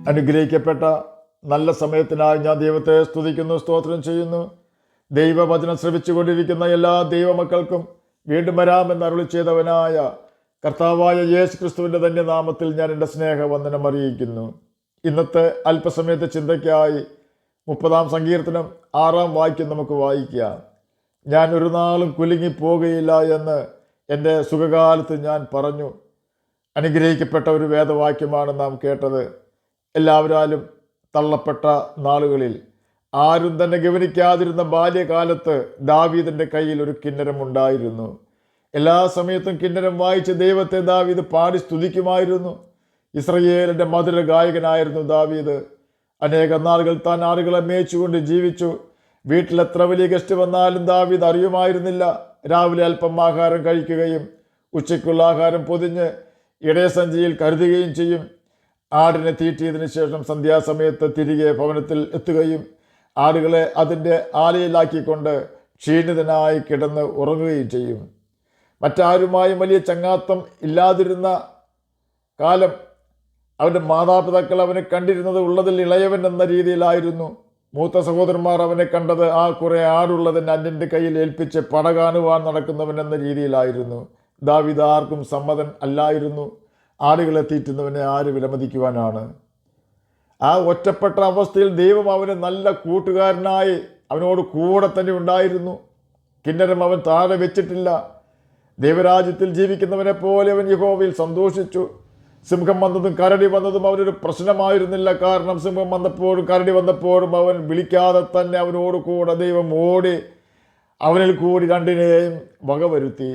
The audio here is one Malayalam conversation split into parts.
അനുഗ്രഹിക്കപ്പെട്ട നല്ല സമയത്തിനായി ഞാൻ ദൈവത്തെ സ്തുതിക്കുന്നു, സ്തോത്രം ചെയ്യുന്നു. ദൈവവചനം ശ്രവിച്ചുകൊണ്ടിരിക്കുന്ന എല്ലാ ദൈവമക്കൾക്കും വീണ്ടും വരാമെന്ന് അരുളി ചെയ്തവനായ കർത്താവായ യേശു ക്രിസ്തുവിൻ്റെ തന്നെ നാമത്തിൽ ഞാൻ എൻ്റെ സ്നേഹവന്ദനം അറിയിക്കുന്നു. ഇന്നത്തെ അല്പസമയത്തെ ചിന്തയ്ക്കായി 30-ാം സങ്കീർത്തനം 6-ാം വാക്യം നമുക്ക് വായിക്കാം. ഞാൻ ഒരു നാളും കുലുങ്ങിപ്പോകുകയില്ല എന്ന് എൻ്റെ സുഖകാലത്ത് ഞാൻ പറഞ്ഞു. അനുഗ്രഹിക്കപ്പെട്ട ഒരു വേദവാക്യമാണ് നാം കേട്ടത്. എല്ലാവരാലും തള്ളപ്പെട്ട നാളുകളിൽ ആരും തന്നെ ഗവനിക്കാതിരുന്ന ബാല്യകാലത്ത് ദാവീദിൻ്റെ കയ്യിൽ ഒരു കിന്നരമുണ്ടായിരുന്നു. എല്ലാ സമയത്തും കിന്നരം വായിച്ച് ദൈവത്തെ ദാവീദ് പാടി സ്തുതിക്കുമായിരുന്നു. ഇസ്രയേലിൻ്റെ മധുര ഗായകനായിരുന്നു ദാവീദ്. അനേക നാളുകൾ താൻ ആളുകളെ മേച്ചുകൊണ്ട് ജീവിച്ചു. വീട്ടിൽ എത്ര വലിയ ഗസ്റ്റ് വന്നാലും ദാവീദ് അറിയുമായിരുന്നില്ല. രാവിലെ അല്പം ആഹാരം കഴിക്കുകയും ഉച്ചയ്ക്കുള്ള ആഹാരം പൊതിഞ്ഞ് ഇടയസഞ്ചിയിൽ കരുതുകയും ചെയ്യും. ആടിനെ തീറ്റിയതിനു ശേഷം സന്ധ്യാസമയത്ത് തിരികെ ഭവനത്തിൽ എത്തുകയും ആടുകളെ അതിൻ്റെ ആലയിലാക്കിക്കൊണ്ട് ക്ഷീണിതനായി കിടന്ന് ഉറങ്ങുകയും ചെയ്യും. മറ്റാരുമായും വലിയ ചങ്ങാത്തം ഇല്ലാതിരുന്ന കാലം അവൻ്റെ മാതാപിതാക്കൾ അവനെ കണ്ടിരുന്നത് ഉള്ളതിൽ ഇളയവൻ എന്ന രീതിയിലായിരുന്നു. മൂത്ത സഹോദരന്മാർ അവനെ കണ്ടത് ആ കുറേ ആടുള്ളതിന് അന്യൻ്റെ കയ്യിൽ ഏൽപ്പിച്ച് പട കാണുവാൻ നടക്കുന്നവൻ എന്ന രീതിയിലായിരുന്നു. ദാവീദ് ആർക്കും സമ്മതൻ അല്ലായിരുന്നു. ആടുകളെ തീറ്റുന്നവനെ ആര് വിലമതിക്കുവാനാണ്? ആ ഒറ്റപ്പെട്ട അവസ്ഥയിൽ ദൈവം അവന് നല്ല കൂട്ടുകാരനായി അവനോട് കൂടെ തന്നെ ഉണ്ടായിരുന്നു. കിന്നരം അവൻ താഴെ വെച്ചിട്ടില്ല. ദൈവരാജ്യത്തിൽ ജീവിക്കുന്നവനെ പോലെ അവൻ യഹോവയിൽ സന്തോഷിച്ചു. സിംഹം വന്നതും കരടി വന്നതും അവനൊരു പ്രശ്നമായിരുന്നില്ല. കാരണം സിംഹം വന്നപ്പോഴും കരടി വന്നപ്പോഴും അവൻ വിളിക്കാതെ തന്നെ അവനോട് കൂടെ ദൈവം ഓടി അവനിൽ കൂടി രണ്ടിനെയും വകവരുത്തി.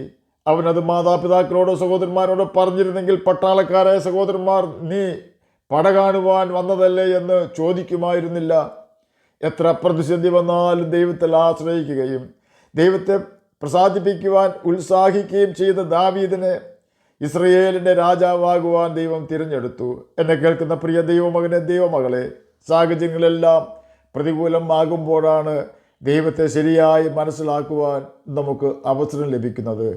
അവനത് മാതാപിതാക്കളോടോ സഹോദരന്മാരോടോ പറഞ്ഞിരുന്നെങ്കിൽ പട്ടാളക്കാരായ സഹോദരന്മാർ നീ പട കാണുവാൻ വന്നതല്ലേ എന്ന് ചോദിക്കുമായിരുന്നില്ല. എത്ര പ്രതിസന്ധി വന്നാലും ദൈവത്തിൽ ആശ്രയിക്കുകയും ദൈവത്തെ പ്രസാദിപ്പിക്കുവാൻ ഉത്സാഹിക്കുകയും ചെയ്ത ദാവീദിനെ ഇസ്രയേലിൻ്റെ രാജാവാകുവാൻ ദൈവം തിരഞ്ഞെടുത്തു. എന്നെ കേൾക്കുന്ന പ്രിയ ദൈവമകനെ, ദൈവമകളെ, സാഹചര്യങ്ങളെല്ലാം പ്രതികൂലമാകുമ്പോഴാണ് ദൈവത്തെ ശരിയായി മനസ്സിലാക്കുവാൻ നമുക്ക് അവസരം ലഭിക്കുന്നത്.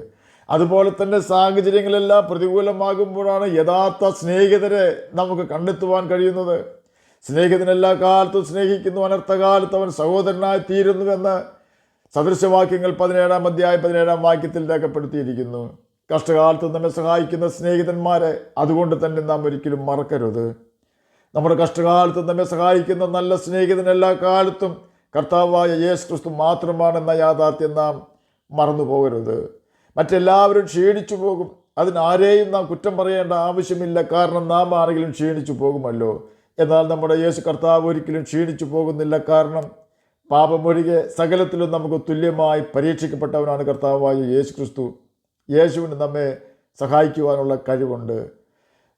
അതുപോലെ തന്നെ സാഹചര്യങ്ങളെല്ലാം പ്രതികൂലമാകുമ്പോഴാണ് യഥാർത്ഥ സ്നേഹിതരെ നമുക്ക് കണ്ടെത്തുവാൻ കഴിയുന്നത്. സ്നേഹിതൻ എല്ലാ കാലത്തും സ്നേഹിക്കുന്നു, അനർത്ഥകാലത്ത് അവൻ സഹോദരനായി തീരുന്നുവെന്ന് സദൃശവാക്യങ്ങൾ 17-ാം അധ്യായം 17-ാം വാക്യത്തിൽ രേഖപ്പെടുത്തിയിരിക്കുന്നു. കഷ്ടകാലത്ത് നമ്മെ സഹായിക്കുന്ന സ്നേഹിതന്മാരെ അതുകൊണ്ട് തന്നെ നാം ഒരിക്കലും മറക്കരുത്. നമ്മുടെ കഷ്ടകാലത്ത് നമ്മെ സഹായിക്കുന്ന നല്ല സ്നേഹിതൻ എല്ലാ കാലത്തും കർത്താവായ യേശു ക്രിസ്തു മാത്രമാണെന്ന യാഥാർത്ഥ്യം നാം മറന്നു പോകരുത്. മറ്റെല്ലാവരും ക്ഷീണിച്ചു പോകും. അതിനാരെയും നാം കുറ്റം പറയേണ്ട ആവശ്യമില്ല. കാരണം നാം ആരെങ്കിലും ക്ഷീണിച്ചു പോകുമല്ലോ. എന്നാൽ നമ്മുടെ യേശു കർത്താവ് ഒരിക്കലും ക്ഷീണിച്ചു പോകുന്നില്ല. കാരണം പാപമൊഴികെ സകലത്തിലും നമുക്ക് തുല്യമായി പരീക്ഷിക്കപ്പെട്ടവനാണ് കർത്താവായ യേശു ക്രിസ്തു. യേശുവിന് നമ്മെ സഹായിക്കുവാനുള്ള കഴിവുണ്ട്.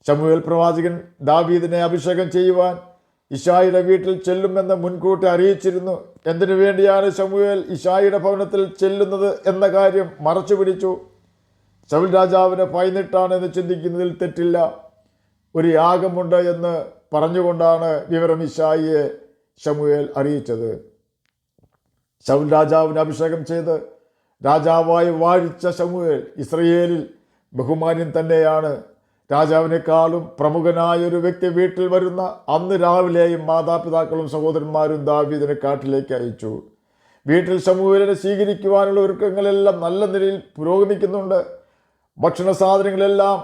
ശമൂവേൽ പ്രവാചകൻ ദാവീദിനെ അഭിഷേകം ചെയ്യുവാൻ ഇശായിയുടെ വീട്ടിൽ ചെല്ലുമെന്ന് മുൻകൂട്ടി അറിയിച്ചിരുന്നു. എന്തിനു വേണ്ടിയാണ് ശമൂവേൽ ഇശായിയുടെ ഭവനത്തിൽ ചെല്ലുന്നത് എന്ന കാര്യം മറച്ചു പിടിച്ചു. ശൗൽ രാജാവിനെ ഭയന്നിട്ടാണ് എന്ന് ചിന്തിക്കുന്നതിൽ തെറ്റില്ല. ഒരു യാഗമുണ്ട് എന്ന് പറഞ്ഞുകൊണ്ടാണ് വിവരം ഇശായിയെ ശമൂവേൽ അറിയിച്ചത്. ശൗൽ രാജാവിനെ അഭിഷേകം ചെയ്ത് രാജാവായി വാഴിച്ച ശമൂവേൽ ഇസ്രയേലിൽ ബഹുമാന്യൻ തന്നെയാണ്. രാജാവിനേക്കാളും പ്രമുഖനായൊരു വ്യക്തി വീട്ടിൽ വരുന്ന അന്ന് രാവിലെയും മാതാപിതാക്കളും സഹോദരന്മാരും ദാവീദിനെ കാട്ടിലേക്ക് അയച്ചു. വീട്ടിൽ ശമൂവേലിനെ സ്വീകരിക്കുവാനുള്ള ഒരുക്കങ്ങളെല്ലാം നല്ല നിലയിൽ പുരോഗമിക്കുന്നുണ്ട്. ഭക്ഷണ സാധനങ്ങളെല്ലാം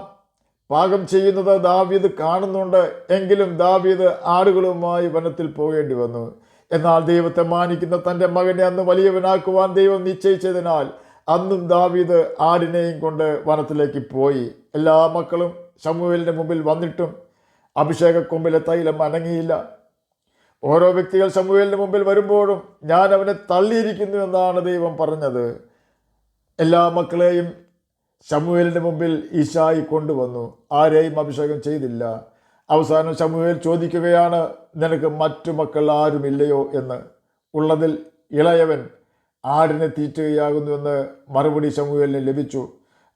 പാകം ചെയ്യുന്നത് ദാവീദ് കാണുന്നുണ്ട്. എങ്കിലും ദാവീദ് ആടുകളുമായി വനത്തിൽ പോകേണ്ടി വന്നു. എന്നാൽ ദൈവത്തെ മാനിക്കുന്ന തൻ്റെ മകനെ അന്ന് വലിയവനാക്കുവാൻ ദൈവം നിശ്ചയിച്ചതിനാൽ അന്നും ദാവീദ് ആടിനെയും കൊണ്ട് വനത്തിലേക്ക് പോയി. എല്ലാ മക്കളും ശമൂവേലിൻ്റെ മുമ്പിൽ വന്നിട്ടും അഭിഷേക കൊമ്പിലെ തൈലം അനങ്ങിയില്ല. ഓരോ വ്യക്തികൾ ശമൂവേലിൻ്റെ മുമ്പിൽ വരുമ്പോഴും ഞാൻ അവനെ തള്ളിയിരിക്കുന്നു എന്നാണ് ദൈവം പറഞ്ഞത്. എല്ലാ മക്കളെയും ശമൂവേലിൻ്റെ മുമ്പിൽ ഇശായി കൊണ്ടുവന്നു. ആരെയും അഭിഷേകം ചെയ്തില്ല. അവസാനം ശമൂവേൽ ചോദിക്കുകയാണ്, നിനക്ക് മറ്റു മക്കൾ ആരുമില്ലയോ എന്ന്. ഉള്ളതിൽ ഇളയവൻ ആടിനെ തീറ്റുകയാകുന്നുവെന്ന് മറുപടി ശമൂവേലിന് ലഭിച്ചു.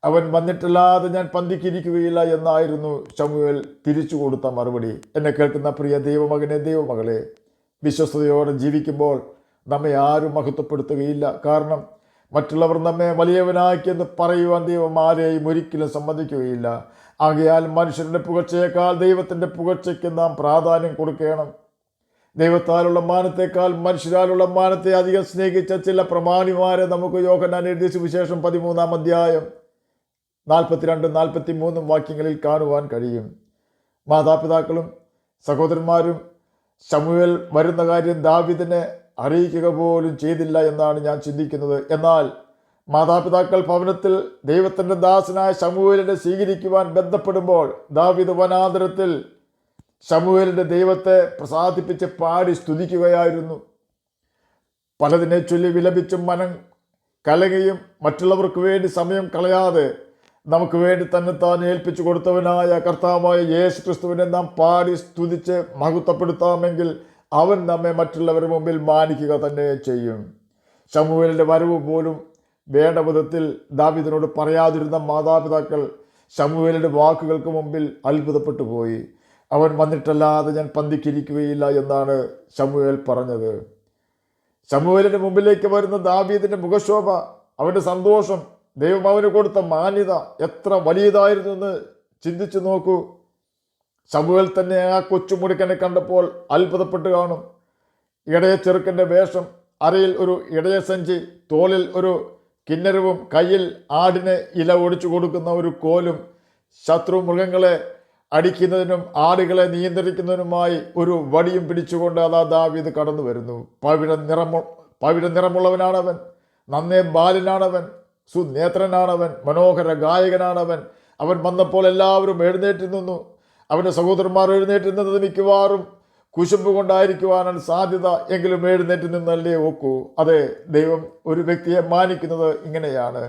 അവൻ വന്നിട്ടല്ലാതെ ഞാൻ പന്തിക്കിരിക്കുകയില്ല എന്നായിരുന്നു ശമൂവേൽ തിരിച്ചു കൊടുത്ത മറുപടി. എന്നെ കേൾക്കുന്ന പ്രിയ ദൈവമകനെ, ദൈവമകളെ, വിശ്വസ്തയോടെ ജീവിക്കുമ്പോൾ നമ്മെ ആരും മഹത്വപ്പെടുത്തുകയില്ല. കാരണം മറ്റുള്ളവർ നമ്മെ വലിയവനാക്കിയെന്ന് പറയുവാൻ ദൈവം ആരെയും ഒരിക്കലും സമ്മതിക്കുകയില്ല. ആകയാൽ മനുഷ്യരുടെ പുകഴ്ചയേക്കാൾ ദൈവത്തിൻ്റെ പുകഴ്ചയ്ക്ക് നാം പ്രാധാന്യം കൊടുക്കണം. ദൈവത്താലുള്ള മാനത്തേക്കാൾ മനുഷ്യരാലുള്ള മാനത്തെ അധികം സ്നേഹിച്ച ചില പ്രമാണിമാരെ നമുക്ക് യോഹന്നാൻ എഴുതിയ സുവിശേഷം 13-ാം അധ്യായം 42-43 വാക്യങ്ങളിൽ കാണുവാൻ കഴിയും. മാതാപിതാക്കളും സഹോദരന്മാരും ശമൂവേൽ വരുന്ന കാര്യം ദാവീദിനെ അറിയിക്കുക പോലും ചെയ്തില്ല എന്നാണ് ഞാൻ ചിന്തിക്കുന്നത്. എന്നാൽ മാതാപിതാക്കൾ ഭവനത്തിൽ ദൈവത്തിൻ്റെ ദാസനായ ശമൂവേലിനെ സ്വീകരിക്കുവാൻ ബന്ധപ്പെടുമ്പോൾ ദാവീദ് വനാന്തരത്തിൽ ശമൂവേലിൻ്റെ ദൈവത്തെ പ്രസാദിപ്പിച്ച് പാടി സ്തുതിക്കുകയായിരുന്നു. പലതിനെ ചൊല്ലി വിലപിച്ചും മനം കലങ്ങുകയും മറ്റുള്ളവർക്ക് വേണ്ടി സമയം കളയാതെ നമുക്ക് വേണ്ടി തന്നെ താൻ ഏൽപ്പിച്ചു കൊടുത്തവനായ കർത്താവായ യേശു ക്രിസ്തുവിനെ നാം പാടി സ്തുതിച്ച് മഹത്വപ്പെടുത്താമെങ്കിൽ അവൻ നമ്മെ മറ്റുള്ളവരുടെ മുമ്പിൽ മാനിക്കുക തന്നെ ചെയ്യും. ശമൂവേലിൻ്റെ വരവ് പോലും വേണ്ട വിധത്തിൽ ദാവീദിനോട് പറയാതിരുന്ന മാതാപിതാക്കൾ ശമൂവേലിൻ്റെ വാക്കുകൾക്ക് മുമ്പിൽ അത്ഭുതപ്പെട്ടു പോയി. അവൻ വന്നിട്ടല്ലാതെ ഞാൻ പന്തിക്കിരിക്കുകയില്ല എന്നാണ് ശമൂവേൽ പറഞ്ഞത്. ശമൂവേലിൻ്റെ മുമ്പിലേക്ക് വരുന്ന ദാവീദിൻ്റെ മുഖശോഭ, അവൻ്റെ സന്തോഷം, ദൈവം അവന് കൊടുത്ത മാന്യത എത്ര വലിയതായിരുന്നു എന്ന് ചിന്തിച്ചു നോക്കൂ. ശമൂവേൽ തന്നെ ആ കൊച്ചുമുടുക്കനെ കണ്ടപ്പോൾ അത്ഭുതപ്പെട്ട് കാണും. ഇടയ ചെറുക്കൻ്റെ വേഷം, അരയിൽ ഒരു ഇടയസഞ്ചി, തോളിൽ ഒരു കിന്നരവും, കയ്യിൽ ആടിന് ഇല ഒടിച്ചു കൊടുക്കുന്ന ഒരു കോലും, ശത്രു മൃഗങ്ങളെ അടിക്കുന്നതിനും ആടുകളെ നിയന്ത്രിക്കുന്നതിനുമായി ഒരു വടിയും പിടിച്ചുകൊണ്ട് അതാ ദാവീദ് കടന്നു വരുന്നു. പവിഴ നിറമുള്ളവനാണവൻ, നന്നേ ബാലനാണവൻ, സുനേത്രനാണവൻ, മനോഹര ഗായകനാണവൻ. അവൻ വന്നപ്പോൾ എല്ലാവരും എഴുന്നേറ്റ് നിന്നു. അവൻ്റെ സഹോദരന്മാർ എഴുന്നേറ്റ് നിന്നത് മിക്കവാറും കുശുമ്പ് കൊണ്ടായിരിക്കുവാനാണ് സാധ്യത. എങ്കിലും എഴുന്നേറ്റ് നിന്നല്ലേ ഒക്കൂ. അതെ, ദൈവം ഒരു വ്യക്തിയെ മാനിക്കുന്നത് ഇങ്ങനെയാണ്.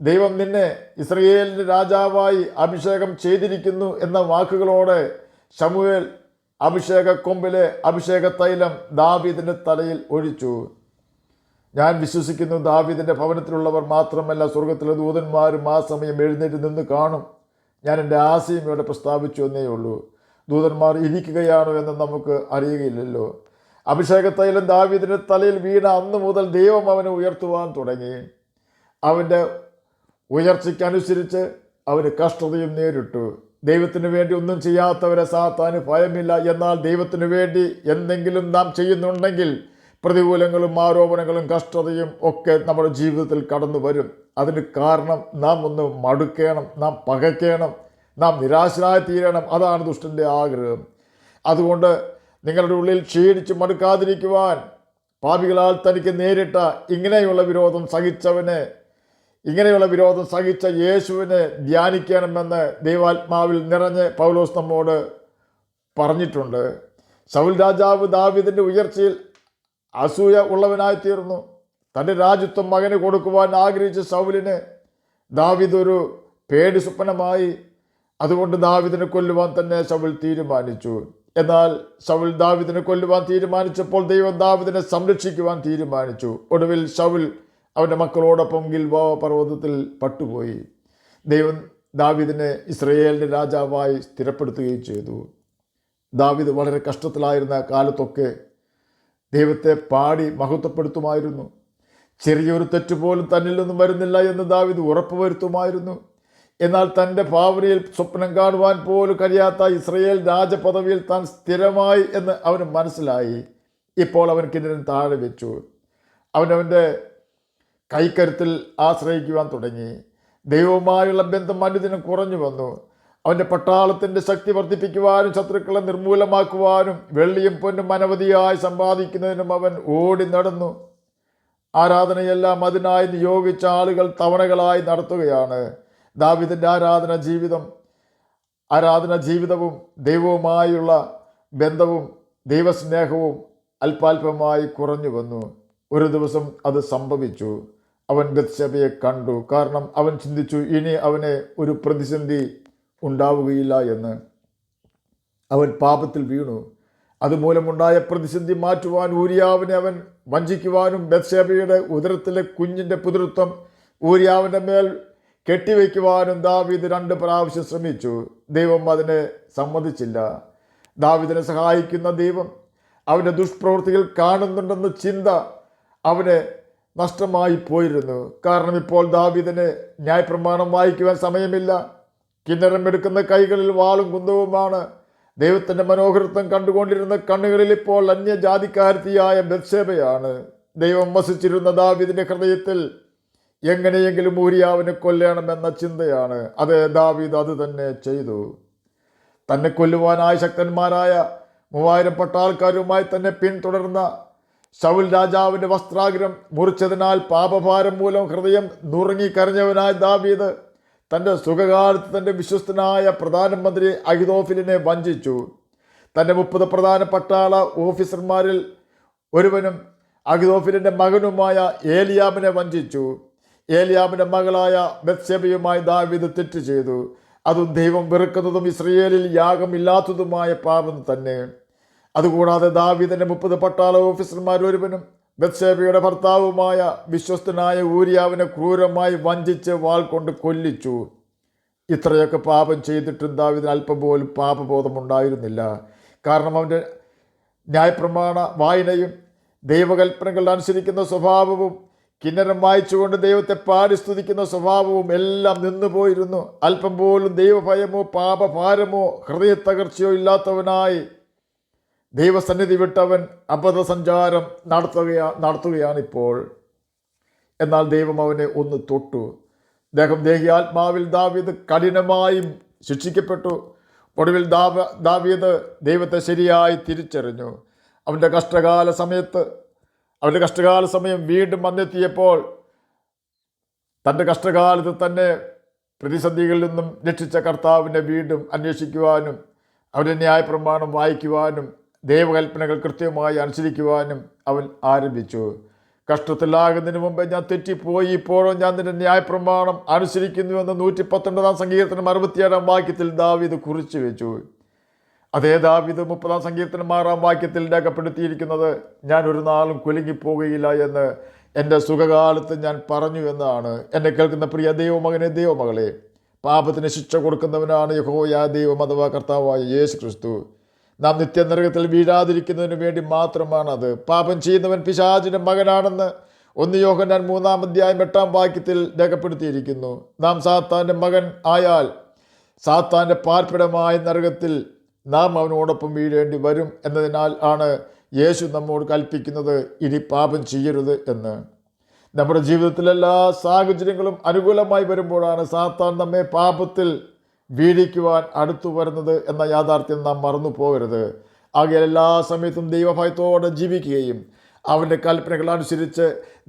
ദൈവം നിന്നെ ഇസ്രയേലിൻ്റെ രാജാവായി അഭിഷേകം ചെയ്തിരിക്കുന്നു എന്ന വാക്കുകളോടെ ശമൂവേൽ അഭിഷേക കൊമ്പിലെ അഭിഷേക തൈലം ദാവീദിൻ്റെ തലയിൽ ഒഴിച്ചു. ഞാൻ വിശ്വസിക്കുന്നു ദാവീദിൻ്റെ ഭവനത്തിലുള്ളവർ മാത്രമല്ല, സ്വർഗത്തിലെ ദൂതന്മാരും ആ സമയം എഴുന്നേറ്റ് നിന്ന് കാണും. ഞാൻ എൻ്റെ ആശയം ഇവിടെ പ്രസ്താവിച്ചു എന്നേ ഉള്ളൂ. ദൂതന്മാർ ഇരിക്കുകയാണോ എന്ന് നമുക്ക് അറിയുകയില്ലല്ലോ. അഭിഷേക തൈലം ദാവീദിൻ്റെ തലയിൽ വീണ അന്ന് മുതൽ ദൈവം അവനെ ഉയർത്തുവാൻ തുടങ്ങി. അവൻ്റെ ഉയർച്ചയ്ക്കനുസരിച്ച് അവന് കഷ്ടതയും നേരിട്ടു. ദൈവത്തിന് വേണ്ടി ഒന്നും ചെയ്യാത്തവരെ സാത്താന് ഭയമില്ല. എന്നാൽ ദൈവത്തിന് വേണ്ടി എന്തെങ്കിലും നാം ചെയ്യുന്നുണ്ടെങ്കിൽ പ്രതികൂലങ്ങളും ആരോപണങ്ങളും കഷ്ടതയും ഒക്കെ നമ്മുടെ ജീവിതത്തിൽ കടന്നു വരും. അതിന് കാരണം നാം ഒന്ന് മടുക്കണം, നാം പകയ്ക്കണം, നാം നിരാശരായി തീരണം. അതാണ് ദുഷ്ടൻ്റെ ആഗ്രഹം. അതുകൊണ്ട് നിങ്ങളുടെ ഉള്ളിൽ ക്ഷീണിച്ച് മടുക്കാതിരിക്കുവാൻ പാപികളാൽ തനിക്ക് നേരിട്ട ഇങ്ങനെയുള്ള വിരോധം സഹിച്ച യേശുവിനെ ധ്യാനിക്കണമെന്ന് ദൈവാത്മാവിൽ നിറഞ്ഞ് പൗലോസ് നമ്മോട് പറഞ്ഞിട്ടുണ്ട്. ശൗൽ രാജാവ് ദാവീദിൻ്റെ ഉയർച്ചയിൽ അസൂയ ഉള്ളവനായിത്തീർന്നു. തൻ്റെ രാജ്യത്വം മകന് കൊടുക്കുവാൻ ആഗ്രഹിച്ച ശൗലിന് ദാവീദ് ഒരു പേടി സ്വപ്നമായി. അതുകൊണ്ട് ദാവീദിനെ കൊല്ലുവാൻ തന്നെ ശൗൽ തീരുമാനിച്ചു. എന്നാൽ ശൗൽ ദാവീദിനെ കൊല്ലുവാൻ തീരുമാനിച്ചപ്പോൾ ദൈവം ദാവീദിനെ സംരക്ഷിക്കുവാൻ തീരുമാനിച്ചു. ഒടുവിൽ ശൗൽ അവൻ്റെ മക്കളോടൊപ്പം ഗിൽബോവ പർവ്വതത്തിൽ പട്ടുപോയി. ദൈവം ദാവീദിനെ ഇസ്രയേലിൻ്റെ രാജാവായി സ്ഥിരപ്പെടുത്തുകയും ചെയ്തു. ദാവീദ് വളരെ കഷ്ടത്തിലായിരുന്ന കാലത്തൊക്കെ ദൈവത്തെ പാടി മഹത്വപ്പെടുത്തുമായിരുന്നു. ചെറിയൊരു തെറ്റുപോലും തന്നിൽ നിന്നും വരുന്നില്ല എന്ന് ദാവീദ് ഉറപ്പുവരുത്തുമായിരുന്നു. എന്നാൽ തൻ്റെ ഭാവനയിൽ സ്വപ്നം കാണുവാൻ പോലും കഴിയാത്ത ഇസ്രയേൽ രാജപദവിയിൽ താൻ സ്ഥിരമായി എന്ന് അവന് മനസ്സിലായി. ഇപ്പോൾ അവൻ കിന്നരൻ താഴെ വെച്ചു. അവനവൻ്റെ കൈക്കരുത്തിൽ ആശ്രയിക്കുവാൻ തുടങ്ങി. ദൈവവുമായുള്ള ബന്ധം അനുദിനം കുറഞ്ഞു വന്നു. അവൻ്റെ പട്ടാളത്തിൻ്റെ ശക്തി വർദ്ധിപ്പിക്കുവാനും ശത്രുക്കളെ നിർമൂലമാക്കുവാനും വെള്ളിയും പൊന്നും അനവധിയായി സമ്പാദിക്കുന്നതിനും അവൻ ഓടി നടന്നു. ആരാധനയെല്ലാം അതിനായി നിയോഗിച്ച ആളുകൾ തവണകളായി നടത്തുകയാണ്. ദാവീദിൻ്റെ ആരാധന ജീവിതവും ദൈവവുമായുള്ള ബന്ധവും ദൈവസ്നേഹവും അല്പാൽപമായി കുറഞ്ഞു വന്നു. ഒരു ദിവസം അത് സംഭവിച്ചു. അവൻ ബത്ശേബയെ കണ്ടു. കാരണം അവൻ ചിന്തിച്ചു, ഇനി അവന് ഒരു പ്രതിസന്ധി ഉണ്ടാവുകയില്ല എന്ന്. അവൻ പാപത്തിൽ വീണു. അതുമൂലമുണ്ടായ പ്രതിസന്ധി മാറ്റുവാൻ ഊരിയാവിനെ അവൻ വഞ്ചിക്കുവാനും ബത്ശേബയുടെ ഉദരത്തിലെ കുഞ്ഞിൻ്റെ പുതൃത്വം ഊരിയാവിൻ്റെ മേൽ കെട്ടിവയ്ക്കുവാനും ദാവീദ് 2 പ്രാവശ്യം ശ്രമിച്ചു. ദൈവം അതിനെ സമ്മതിച്ചില്ല. ദാവീദിനെ സഹായിക്കുന്ന ദൈവം അവൻ്റെ ദുഷ്പ്രവൃത്തികൾ കാണുന്നുണ്ടെന്ന ചിന്ത അവനെ നഷ്ടമായി പോയിരുന്നു. കാരണം ഇപ്പോൾ ദാവീദിന് ന്യായപ്രമാണം വായിക്കുവാൻ സമയമില്ല. കിന്നരം എടുക്കുന്ന കൈകളിൽ വാളും കുന്തവുമാണ്. ദൈവത്തിൻ്റെ മനോഹരത്വം കണ്ടുകൊണ്ടിരുന്ന കണ്ണുകളിൽ ഇപ്പോൾ അന്യജാതിക്കാരത്തിയായ ബത്ശേബയാണ്. ദൈവം വസിച്ചിരുന്ന ദാവീദിൻ്റെ ഹൃദയത്തിൽ എങ്ങനെയെങ്കിലും ഊരിയാവിനെ കൊല്ലണമെന്ന ചിന്തയാണ്. അത് ദാവീദ് അത് തന്നെ ചെയ്തു. തന്നെ കൊല്ലുവാനായ ശക്തന്മാരായ 3000 പട്ടാൾക്കാരുമായി തന്നെ പിന്തുടർന്ന ശൗൽ രാജാവിൻ്റെ വസ്ത്രാഗ്രം മുറിച്ചതിനാൽ പാപഭാരം മൂലം ഹൃദയം നുറുങ്ങിക്കരഞ്ഞവനായ ദാവീദ് തൻ്റെ സുഖകാലത്ത് തൻ്റെ വിശ്വസ്തനായ പ്രധാനമന്ത്രി അഹിതോഫിലിനെ വഞ്ചിച്ചു. തൻ്റെ 30 പ്രധാന പട്ടാള ഓഫീസർമാരിൽ ഒരുവനും അഹിതോഫിലിൻ്റെ മകനുമായ ഏലിയാബിനെ വഞ്ചിച്ചു. ഏലിയാബിൻ്റെ മകളായ ബത്ശേബയുമായി ദാവീദ് തെറ്റ് ചെയ്തു. അതും ദൈവം വെറുക്കുന്നതും ഇസ്രയേലിൽ യാഗമില്ലാത്തതുമായ പാപം തന്നെ. അതുകൂടാതെ ദാവീദിൻ്റെ 30 പട്ടാള ഓഫീസർമാർ ഒരുവനും ബത്ശേബയുടെ ഭർത്താവുമായ വിശ്വസ്തനായ ഊരിയാവിനെ ക്രൂരമായി വഞ്ചിച്ച് വാൾ കൊണ്ട് കൊല്ലിച്ചു. ഇത്രയൊക്കെ പാപം ചെയ്തിട്ടും ദാവീദിന് അല്പം പോലും പാപബോധമുണ്ടായിരുന്നില്ല. കാരണം അവൻ്റെ ന്യായപ്രമാണ വായനയും ദൈവകൽപ്പനകൾ അനുസരിക്കുന്ന സ്വഭാവവും കിന്നരം വായിച്ചുകൊണ്ട് ദൈവത്തെ പാടി സ്തുതിക്കുന്ന സ്വഭാവവും എല്ലാം നിന്നുപോയിരുന്നു. അല്പം പോലും ദൈവഭയമോ പാപഭാരമോ ഹൃദയത്തകർച്ചയോ ഇല്ലാത്തവനായി ദൈവസന്നിധി വിട്ടവൻ അബദ്ധസഞ്ചാരം നടത്തുകയാണിപ്പോൾ. എന്നാൽ ദൈവം അവനെ ഒന്ന് തൊട്ടു. ദേഹിയാത്മാവിൽ ദാവീദ് കഠിനമായും ശിക്ഷിക്കപ്പെട്ടു. ഒടുവിൽ ദാവീദ് ദൈവത്തെ ശരിയായി തിരിച്ചറിഞ്ഞു. അവൻ്റെ കഷ്ടകാല സമയം വീണ്ടും വന്നെത്തിയപ്പോൾ തൻ്റെ കഷ്ടകാലത്ത് തന്നെ പ്രതിസന്ധികളിൽ നിന്നും രക്ഷിച്ച കർത്താവിനെ വീണ്ടും അന്വേഷിക്കുവാനും അവൻ്റെ ന്യായപ്രമാണം വായിക്കുവാനും ദൈവകൽപ്പനകൾ കൃത്യമായി അനുസരിക്കുവാനും അവൻ ആരംഭിച്ചു. കഷ്ടത്തിലാകുന്നതിന് മുമ്പ് ഞാൻ തെറ്റിപ്പോയി, ഇപ്പോഴും ഞാൻ നിന്റെ ന്യായപ്രമാണം അനുസരിക്കുന്നുവെന്ന് 119 സങ്കീർത്തനം 67 വാക്യത്തിൽ ദാവീദ് കുറിച്ചു വെച്ചു. അതേ ദാവീദ് 30 സങ്കീർത്തനം 6 വാക്യത്തിൽ രേഖപ്പെടുത്തിയിരിക്കുന്നത് ഞാൻ ഒരു നാളും കുലുങ്ങിപ്പോകുകയില്ല എന്ന് എൻ്റെ സുഖകാലത്ത് ഞാൻ പറഞ്ഞു എന്നാണ്. എന്നെ കേൾക്കുന്ന പ്രിയ ദൈവമകനെ, ദൈവമകളെ, പാപത്തിന് ശിക്ഷ കൊടുക്കുന്നവനാണ് യഹോവയായ ദൈവം അഥവാ കർത്താവായ യേശു ക്രിസ്തു. നാം നിത്യനരകത്തിൽ വീഴാതിരിക്കുന്നതിന് വേണ്ടി മാത്രമാണത്. പാപം ചെയ്യുന്നവൻ പിശാചിൻ്റെ മകനാണെന്ന് 1 യോഹന്നാൻ 3-ാം വാക്യത്തിൽ രേഖപ്പെടുത്തിയിരിക്കുന്നു. നാം സാത്താൻ്റെ മകൻ ആയാൽ സാത്താൻ്റെ പാർപ്പിടമായ നരകത്തിൽ നാം അവനോടൊപ്പം വീഴേണ്ടി വരും എന്നതിനാൽ ആണ് യേശു നമ്മോട് കൽപ്പിക്കുന്നത് ഇനി പാപം ചെയ്യരുത് എന്ന്. നമ്മുടെ ജീവിതത്തിലെല്ലാ സാഹചര്യങ്ങളും അനുകൂലമായി വരുമ്പോഴാണ് സാത്താൻ നമ്മെ പാപത്തിൽ വീഴിക്കുവാൻ അടുത്തു വരുന്നത് എന്ന യാഥാർത്ഥ്യം നാം മറന്നു പോകരുത്. ആകയാൽ എല്ലാ സമയത്തും ദൈവഭയത്തോടെ ജീവിക്കുകയും അവൻ്റെ കൽപ്പനകൾ അനുസരിച്ച്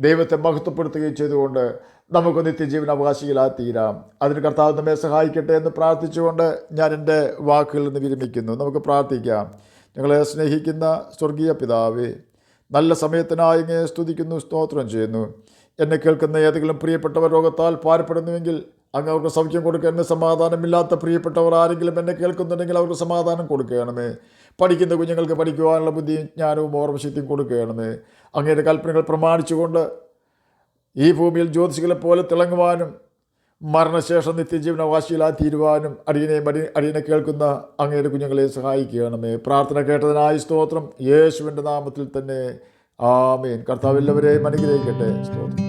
ദൈവത്തെ മഹത്വപ്പെടുത്തുകയും ചെയ്തുകൊണ്ട് നമുക്ക് നിത്യജീവൻ അവകാശികളായി തീരാം. അതിന് കർത്താവ് നമ്മെ സഹായിക്കട്ടെ എന്ന് പ്രാർത്ഥിച്ചുകൊണ്ട് ഞാൻ എൻ്റെ വാക്കുകളിൽ നിന്ന് വിരമിക്കുന്നു. നമുക്ക് പ്രാർത്ഥിക്കാം. ഞങ്ങളെ സ്നേഹിക്കുന്ന സ്വർഗീയ പിതാവേ, നല്ല സമയത്തിനായി ഇങ്ങനെ സ്തുതിക്കുന്നു, സ്തോത്രം ചെയ്യുന്നു. എന്നെ കേൾക്കുന്ന ഏതെങ്കിലും പ്രിയപ്പെട്ടവർ രോഗത്താൽ ഭാരപ്പെടുന്നുവെങ്കിൽ അങ്ങ് അവർക്ക് സൗഖ്യം കൊടുക്കണമേ. സമാധാനമില്ലാത്ത പ്രിയപ്പെട്ടവർ ആരെങ്കിലും എന്നെ കേൾക്കുന്നുണ്ടെങ്കിൽ അവർക്ക് സമാധാനം കൊടുക്കണമേ. പഠിക്കുന്ന കുഞ്ഞുങ്ങൾക്ക് പഠിക്കുവാനുള്ള ബുദ്ധിയും ജ്ഞാനവും ഓർമ്മശക്തിയും കൊടുക്കണമേ. അങ്ങയുടെ കൽപ്പനകൾ പ്രമാണിച്ചുകൊണ്ട് ഈ ഭൂമിയിൽ ജ്യോതിഷികളെ പോലെ തിളങ്ങുവാനും മരണശേഷം നിത്യജീവനവാസികളായി തീരുവാനും അടിയനെ കേൾക്കുന്ന അങ്ങയുടെ കുഞ്ഞുങ്ങളെ സഹായിക്കണമേ. പ്രാർത്ഥന കേട്ടതിനായി സ്തോത്രം. യേശുവിൻ്റെ നാമത്തിൽ തന്നെ ആമേൻ. കർത്താവ് എല്ലാവരെയും അനുഗ്രഹിക്കട്ടെ. സ്തോത്രം.